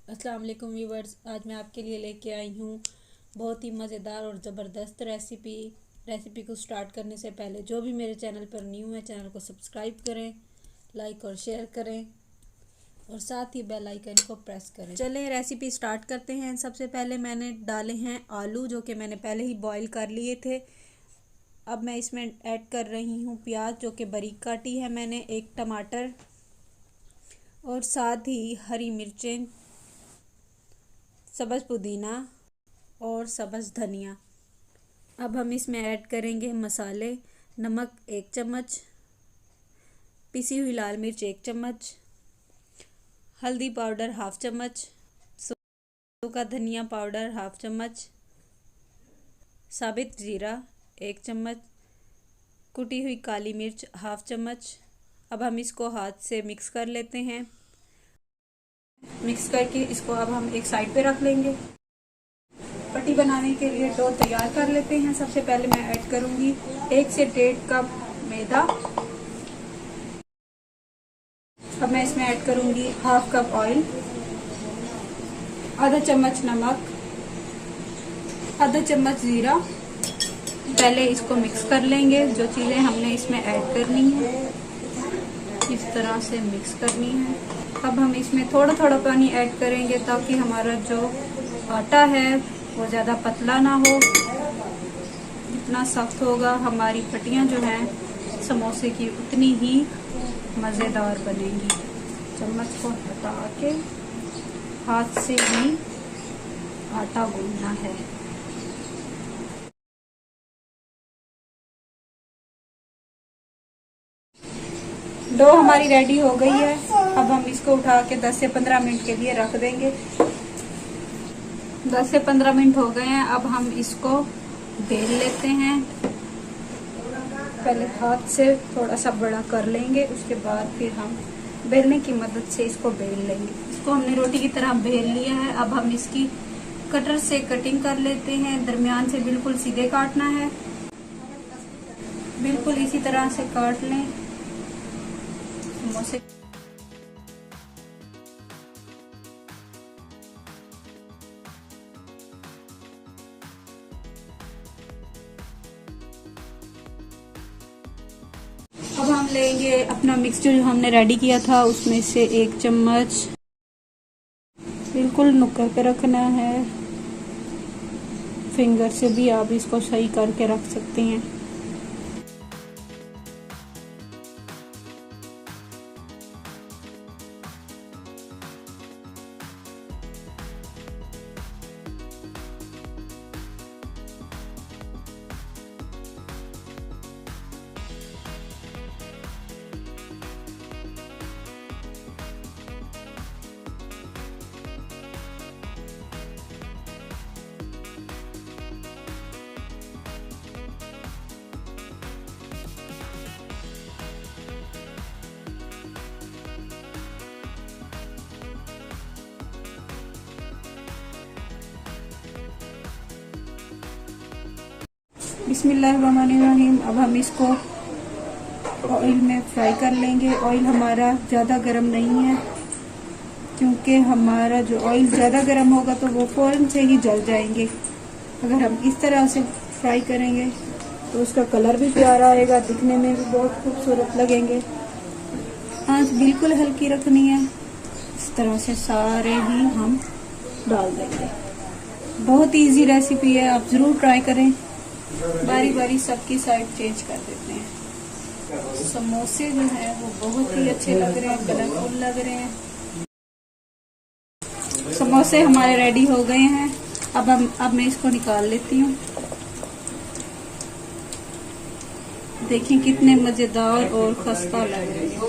अस्सलाम वालेकुम व्यूवर्स। आज मैं आपके लिए लेके आई हूँ बहुत ही मज़ेदार और ज़बरदस्त रेसिपी को स्टार्ट करने से पहले जो भी मेरे चैनल पर न्यू है, चैनल को सब्सक्राइब करें, लाइक और शेयर करें और साथ ही बेल आइकन को प्रेस करें। चलें रेसिपी स्टार्ट करते हैं। सबसे पहले मैंने डाले हैं आलू, जो कि मैंने पहले ही बॉईल कर लिए थे। अब मैं इसमें ऐड कर रही हूँ प्याज, जो कि बारीक काटी है मैंने, एक टमाटर और साथ ही हरी मिर्चें, सब्ज़ पुदीना और सब्ज़ धनिया। अब हम इसमें ऐड करेंगे मसाले। नमक 1 चम्मच, पिसी हुई लाल मिर्च 1 चम्मच, हल्दी पाउडर 1/2 चम्मच, सूखा धनिया पाउडर 1/2 चम्मच, साबित ज़ीरा 1 चम्मच, कुटी हुई काली मिर्च 1/2 चम्मच। अब हम इसको हाथ से मिक्स कर लेते हैं। मिक्स करके इसको अब हम एक साइड पे रख लेंगे। पट्टी बनाने के लिए डो तैयार कर लेते हैं। सबसे पहले मैं ऐड करूंगी 1 से 1.5 कप मैदा। अब मैं इसमें ऐड करूंगी 1/2 कप ऑयल, आधा चम्मच नमक, आधा चम्मच जीरा। पहले इसको मिक्स कर लेंगे। जो चीज़ें हमने इसमें ऐड करनी है इस तरह से मिक्स करनी है। अब हम इसमें थोड़ा थोड़ा पानी ऐड करेंगे ताकि हमारा जो आटा है वो ज़्यादा पतला ना हो। जितना सख्त होगा हमारी पट्टियाँ जो हैं समोसे की उतनी ही मज़ेदार बनेंगी। चम्मच को हटा के हाथ से ही आटा गूंदना है। डो हमारी रेडी हो गई है। अब हम इसको उठा के 10 से 15 मिनट के लिए रख देंगे। 10 से 15 मिनट हो गए हैं। अब हम इसको बेल लेते हैं। पहले हाथ से थोड़ा सा बड़ा कर लेंगे, उसके बाद फिर हम बेलने की मदद से इसको बेल लेंगे। इसको हमने रोटी की तरह बेल लिया है। अब हम इसकी कटर से कटिंग कर लेते हैं। दरमियान से बिल्कुल सीधे काटना है, बिल्कुल इसी तरह से काट लें समोसे। अब हम लेंगे अपना मिक्सचर जो हमने रेडी किया था, उसमें से 1 चम्मच बिल्कुल नुक्कड़ पे रखना है। फिंगर से भी आप इसको सही करके रख सकते हैं। बिस्मिल्लाहिर्रहमानिर्रहीम। अब हम इसको ऑयल में फ्राई कर लेंगे। ऑयल हमारा ज़्यादा गर्म नहीं है, क्योंकि हमारा जो ऑयल ज़्यादा गर्म होगा तो वो फ़ौरन से ही जल जाएंगे। अगर हम इस तरह से फ्राई करेंगे तो उसका कलर भी प्यारा आएगा, दिखने में भी बहुत खूबसूरत लगेंगे। आंच बिल्कुल हल्की रखनी है। इस तरह से सारे ही हम डाल देंगे। बहुत इजी रेसिपी है, आप ज़रूर ट्राई करें। बारी बारी सबकी साइड चेंज कर देते हैं। समोसे जो है वो बहुत ही अच्छे लग रहे हैं, कलरफुल लग रहे हैं। समोसे हमारे रेडी हो गए हैं। अब मैं इसको निकाल लेती हूँ। देखिए कितने मजेदार और खस्ता लग रहे हैं।